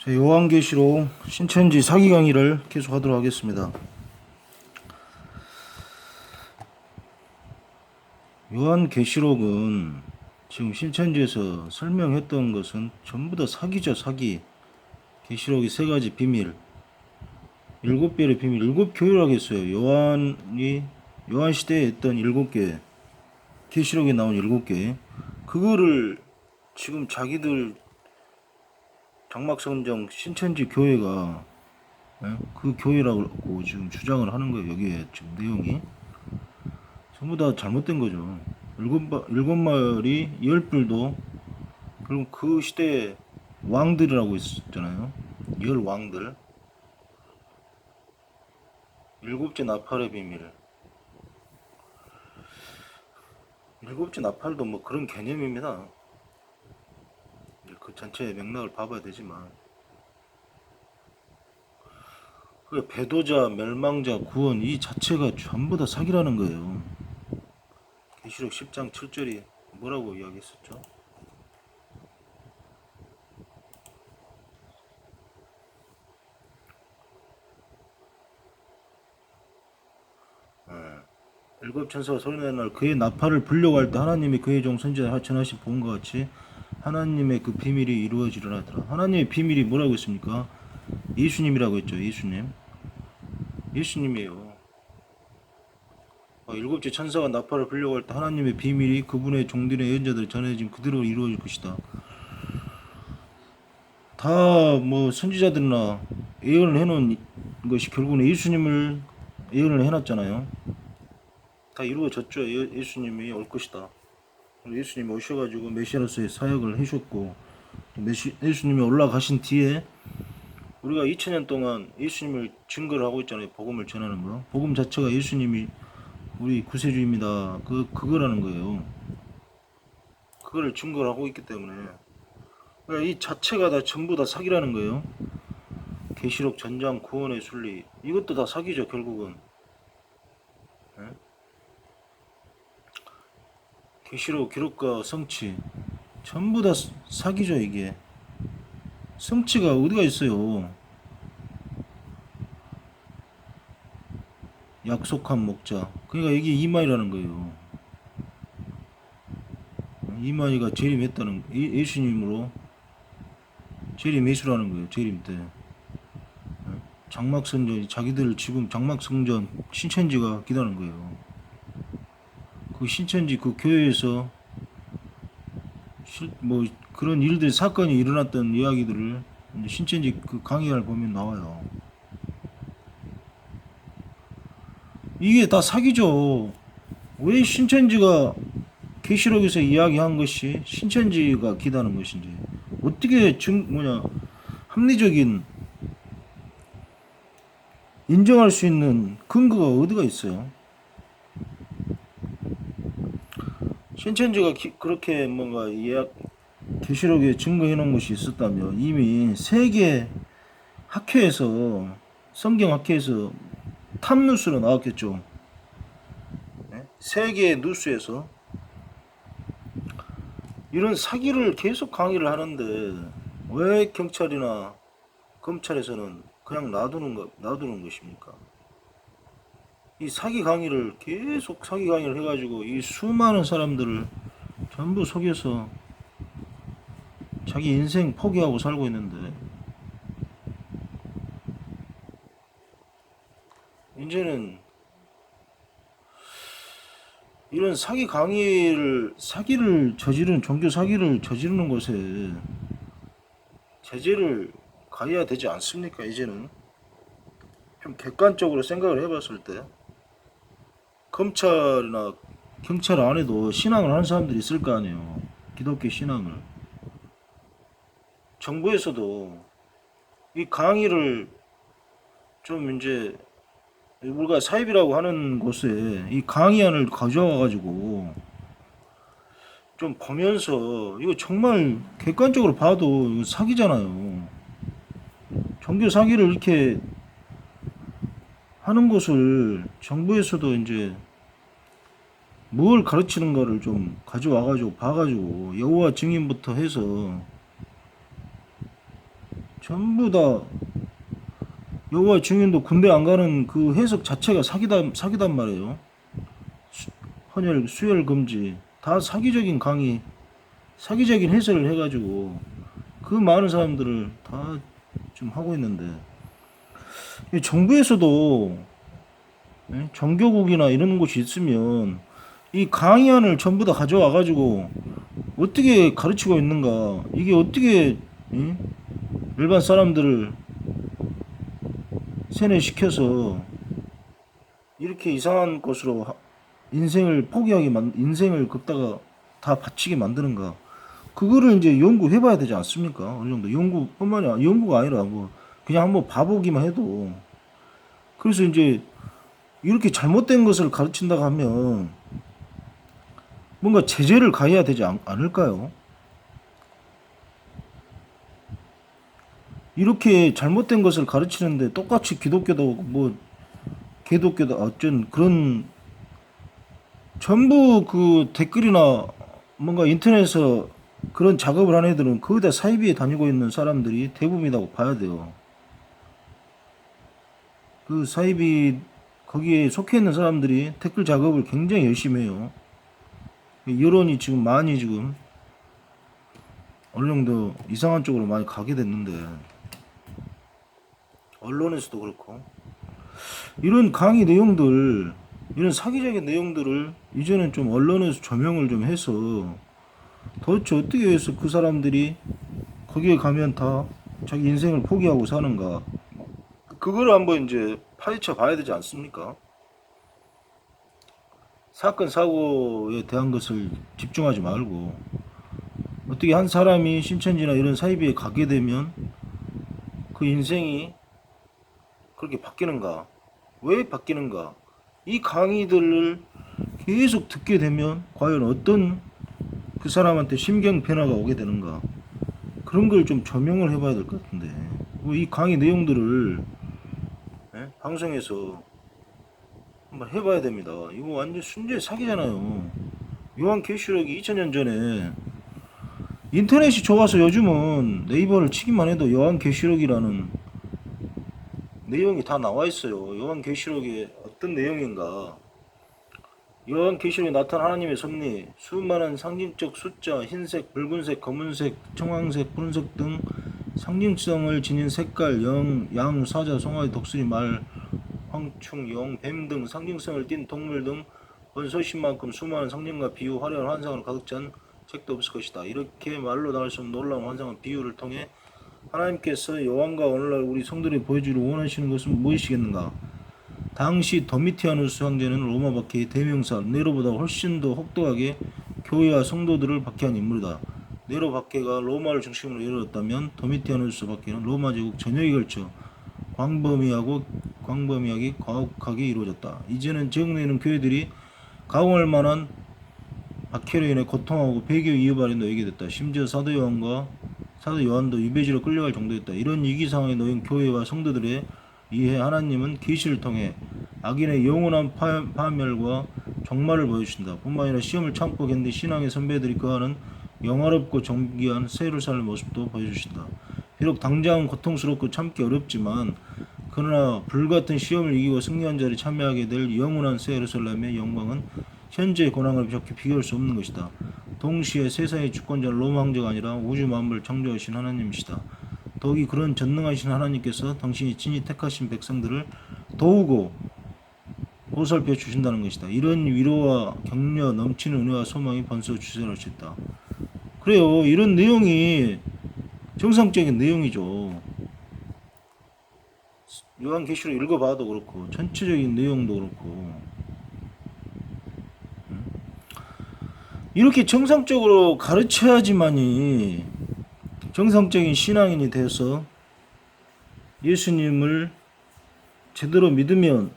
요한계시록 신천지 사기 강의를 계속 하도록 하겠습니다. 요한계시록은 지금 신천지에서 설명했던 것은 전부 다 사기죠, 사기. 계시록이 세 가지 비밀, 일곱 별의 비밀, 일곱 교회라고 했어요. 요한 시대에 했던 일곱 개, 계시록에 나온 일곱 개, 그거를 지금 자기들 장막성정 신천지 교회가 그 교회라고 지금 주장을 하는 거예요. 여기에 지금 내용이 전부 다 잘못된 거죠. 일곱 마을이 열 뿔도, 그럼 그 시대에 왕들이라고 했었잖아요. 열 왕들, 일곱째 나팔의 비밀. 일곱째 나팔도 뭐 그런 개념입니다. 그 전체의 맥락을 봐봐야 되지만, 그 배도자, 멸망자, 구원 이 자체가 전부 다 사기라는 거예요. 계시록 10장 7절이 뭐라고 이야기했었죠? 일곱 천사가 소리내는 날 그의 나팔을 불려고 할 때 하나님이 그의 종 선지자 전하신 본과 같이 하나님의 그 비밀이 이루어지려 하더라. 하나님의 비밀이 뭐라고 했습니까? 예수님이라고 했죠. 예수님이에요. 일곱째 천사가 나팔을 불려고 할 때 하나님의 비밀이 그분의 종들의 예언자들이 전해진 그대로 이루어질 것이다. 다 뭐 선지자들이나 예언을 해놓은 것이 결국은 예수님을 예언을 해놨잖아요. 다 이루어졌죠. 예수님이 올 것이다. 예수님이 오셔가지고 메시아로서의 사역을 해주셨고, 예수님이 올라가신 뒤에 우리가 2000년 동안 예수님을 증거를 하고 있잖아요. 복음을 전하는 거. 복음 자체가 예수님이 우리 구세주입니다. 그거라는 거예요. 그거를 증거를 하고 있기 때문에, 그러니까 이 자체가 다 전부 다 사기라는 거예요. 계시록 전장 구원의 순리, 이것도 다 사기죠. 결국은 계시록 기록과 성취 전부 다 사기죠. 이게 성취가 어디가 있어요? 약속한 목자. 그러니까 이게 이만이라는 거예요. 이만희가 재림했다는, 예수님으로 재림 예수라는 거예요. 재림 때 장막성전, 자기들 지금 장막성전 신천지가 기다는 거예요. 그 신천지 그 교회에서 뭐 그런 일들, 사건이 일어났던 이야기들을 신천지 그 강의를 보면 나와요. 이게 다 사기죠. 왜 신천지가 계시록에서 이야기한 것이 신천지가 기다는 것인지, 어떻게 합리적인 인정할 수 있는 근거가 어디가 있어요? 신천지가 그렇게 뭔가 계시록에 증거해 놓은 것이 있었다면 이미 세계 학회에서, 성경 학회에서 탑뉴스로 나왔겠죠. 세계 뉴스에서 이런 사기를 계속 강의를 하는데 왜 경찰이나 검찰에서는 그냥 놔두는 것입니까? 이 사기 강의를 계속 사기 강의를 해가지고 이 수많은 사람들을 전부 속여서 자기 인생 포기하고 살고 있는데, 이제는 이런 사기를 저지르는, 종교 사기를 저지르는 것에 제재를 가해야 되지 않습니까? 이제는 좀 객관적으로 생각을 해봤을 때, 검찰이나 경찰 안에도 신앙을 하는 사람들이 있을 거 아니에요. 기독교 신앙을. 정부에서도 이 강의를 좀 이제 우리가 사입이라고 하는 곳에 이 강의안을 가져와 가지고 좀 보면서, 이거 정말 객관적으로 봐도 이거 사기잖아요. 종교 사기를 이렇게 하는 것을 정부에서도 이제 뭘 가르치는 거를 좀 가져와 가지고 봐가지고 여호와 증인부터 해서 전부 다 여호와 증인도 군대 안 가는 그 해석 자체가 사기단 말이에요. 헌혈, 수혈 금지 다 사기적인 강의, 사기적인 해설을 해가지고 그 많은 사람들을 다 좀 하고 있는데 이 정부에서도 정교국이나 이런 곳이 있으면 이 강의안을 전부 다 가져와 가지고 어떻게 가르치고 있는가, 이게 어떻게 일반 사람들을 세뇌시켜서 이렇게 이상한 것으로 인생을 포기하게 인생을 걷다가 다 바치게 만드는가, 그거를 이제 연구해 봐야 되지 않습니까? 어느 정도 연구뿐만이 아니라, 연구가 아니라 뭐 그냥 한번 봐보기만 해도. 그래서 이제 이렇게 잘못된 것을 가르친다고 하면 뭔가 제재를 가해야 되지 않을까요? 이렇게 잘못된 것을 가르치는데 똑같이 기독교도 뭐 개독교도 어쩐 그런 전부 그 댓글이나 뭔가 인터넷에서 그런 작업을 한 애들은 거의 다 사이비에 다니고 있는 사람들이 대부분이라고 봐야 돼요. 그 사이비 거기에 속해 있는 사람들이 댓글 작업을 굉장히 열심히 해요. 여론이 지금 많이 지금 어느 정도 이상한 쪽으로 많이 가게 됐는데, 언론에서도 그렇고 이런 강의 내용들, 이런 사기적인 내용들을 이제는 좀 언론에서 조명을 좀 해서 도대체 어떻게 해서 그 사람들이 거기에 가면 다 자기 인생을 포기하고 사는가, 그거를 한번 이제 파헤쳐 봐야 되지 않습니까? 사건 사고에 대한 것을 집중하지 말고 어떻게 한 사람이 신천지나 이런 사이비에 가게 되면 그 인생이 그렇게 바뀌는가, 왜 바뀌는가, 이 강의들을 계속 듣게 되면 과연 어떤 그 사람한테 심경 변화가 오게 되는가, 그런 걸 좀 조명을 해봐야 될 것 같은데, 이 강의 내용들을 방송에서 한번 해봐야 됩니다. 이거 완전 순죄 사기잖아요. 요한계시록이 2000년 전에, 인터넷이 좋아서 요즘은 네이버를 치기만 해도 요한계시록이라는 내용이 다 나와 있어요. 요한계시록이 어떤 내용인가, 요한계시록에 나타난 하나님의 섭리, 수많은 상징적 숫자, 흰색, 붉은색, 검은색, 청황색, 푸른색 등 상징성을 지닌 색깔, 영, 양, 사자, 송아지, 독수리, 말, 황충, 용, 뱀 등 상징성을 띤 동물 등 번소신만큼 수많은 상징과 비유, 화려한 환상을 가득 찬 책도 없을 것이다. 이렇게 말로 나올 수 없는 놀라운 환상과 비유를 통해 하나님께서 요한과 오늘날 우리 성도들이 보여주기를 원하시는 것은 무엇이겠는가? 당시 도미티아누스 황제는 로마 박해의 대명사 네로보다 훨씬 더 혹독하게 교회와 성도들을 박해한 인물이다. 네로 박해가 로마를 중심으로 이루어졌다면 도미티아누스 박해는 로마 제국 전역에 걸쳐 광범위하게 과혹하게 이루어졌다. 이제는 지역내에 있는 교회들이 가공할 만한 박해로 인해 고통하고 배교의 이유발에 놓이게 됐다. 심지어 사도 요한도 유배지로 끌려갈 정도였다. 이런 위기 상황에 놓인 교회와 성도들에 의해 하나님은 계시를 통해 악인의 영원한 파멸과 종말을 보여주신다. 뿐만 아니라 시험을 참고 견딘 신앙의 선배들이 거하는 영화롭고 정기한 새 예루살렘 모습도 보여주신다. 비록 당장은 고통스럽고 참기 어렵지만 그러나 불같은 시험을 이기고 승리한 자리 참여하게 될 영원한 새 예루살렘의 영광은 현재의 고난을 좋게 비교할 수 없는 것이다. 동시에 세상의 주권자는 로마 황제가 아니라 우주 만물을 창조하신 하나님이시다. 더욱이 그런 전능하신 하나님께서 당신이 친히 택하신 백성들을 도우고 보살펴 주신다는 것이다. 이런 위로와 격려 넘치는 은혜와 소망이 번서 주세할 수 있다. 그래요. 이런 내용이 정상적인 내용이죠. 요한계시록 읽어봐도 그렇고 전체적인 내용도 그렇고 이렇게 정상적으로 가르쳐야지만이 정상적인 신앙인이 돼서 예수님을 제대로 믿으면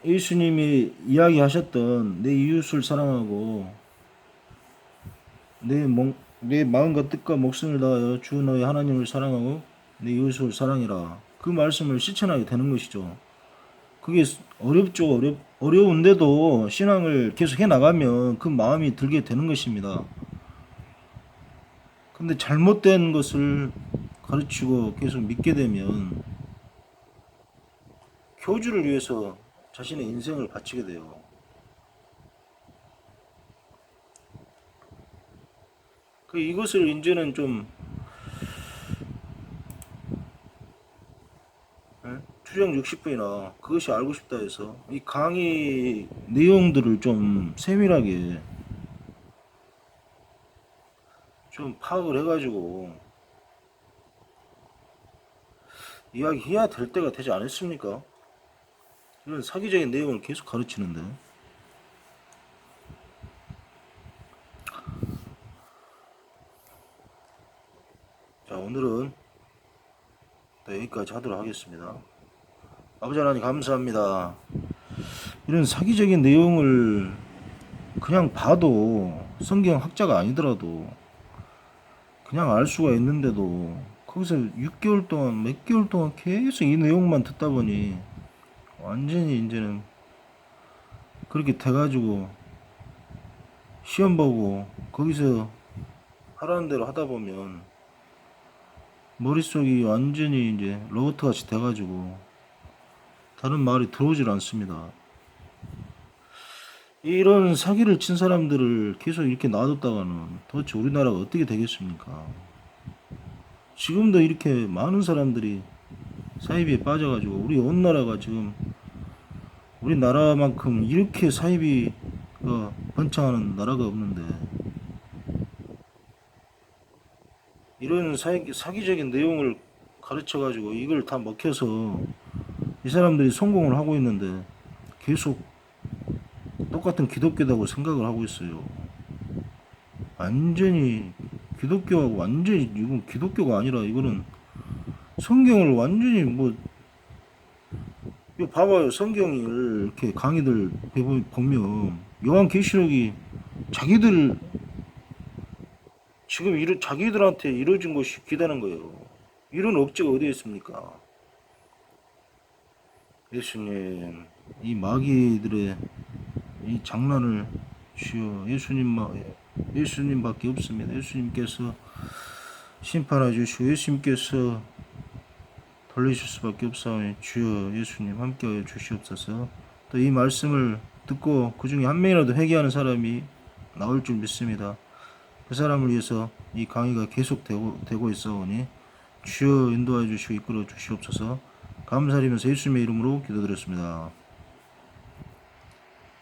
예수님이 이야기하셨던 내 이웃을 사랑하고 내 마음과 뜻과 목숨을 다하여 주 너의 하나님을 사랑하고 내 이웃을 사랑해라. 그 말씀을 실천하게 되는 것이죠. 그게 어렵죠. 어려운데도 신앙을 계속 해나가면 그 마음이 들게 되는 것입니다. 근데 잘못된 것을 가르치고 계속 믿게 되면 교주를 위해서 자신의 인생을 바치게 돼요. 이것을 이제는 좀 추정 60분이나 그것이 알고 싶다 해서 이 강의 내용들을 좀 세밀하게 좀 파악을 해가지고 이야기해야 될 때가 되지 않았습니까? 이런 사기적인 내용을 계속 가르치는데. 자, 오늘은 여기까지 하도록 하겠습니다. 아버지 하나님 감사합니다. 이런 사기적인 내용을 그냥 봐도 성경 학자가 아니더라도 그냥 알 수가 있는데도 거기서 6개월 동안 몇 개월 동안 계속 이 내용만 듣다 보니 완전히 이제는 그렇게 돼가지고 시험 보고 거기서 하라는 대로 하다 보면 머릿속이 완전히 이제 로봇 같이 돼가지고 다른 말이 들어오질 않습니다. 이런 사기를 친 사람들을 계속 이렇게 놔뒀다가는 도대체 우리나라가 어떻게 되겠습니까? 지금도 이렇게 많은 사람들이 사이비에 빠져가지고 우리 온 나라가 지금 우리나라만큼 이렇게 사이비가 번창하는 나라가 없는데 이런 사기적인 내용을 가르쳐가지고 이걸 다 먹혀서 이 사람들이 성공을 하고 있는데 계속 똑같은 기독교다고 생각을 하고 있어요. 완전히 기독교하고 완전히 이건 기독교가 아니라 이거는 성경을 완전히 뭐 이거 봐봐요. 성경을 이렇게 강의들 보면 요한계시록이 자기들 지금 자기들한테 이루어진 것이 기다는 거예요. 이런 억지가 어디에 있습니까? 예수님, 이 마귀들의 이 장난을 주여 예수님밖에 없습니다. 예수님께서 심판해 주시고 예수님께서 돌리실 수밖에 없사오니 주여 예수님 함께하여 주시옵소서. 또 이 말씀을 듣고 그 중에 한 명이라도 회개하는 사람이 나올 줄 믿습니다. 그 사람을 위해서 이 강의가 계속 되고 있사오니 주여 인도하여 주시고 이끌어 주시옵소서. 감사드리면서 예수님의 이름으로 기도드렸습니다.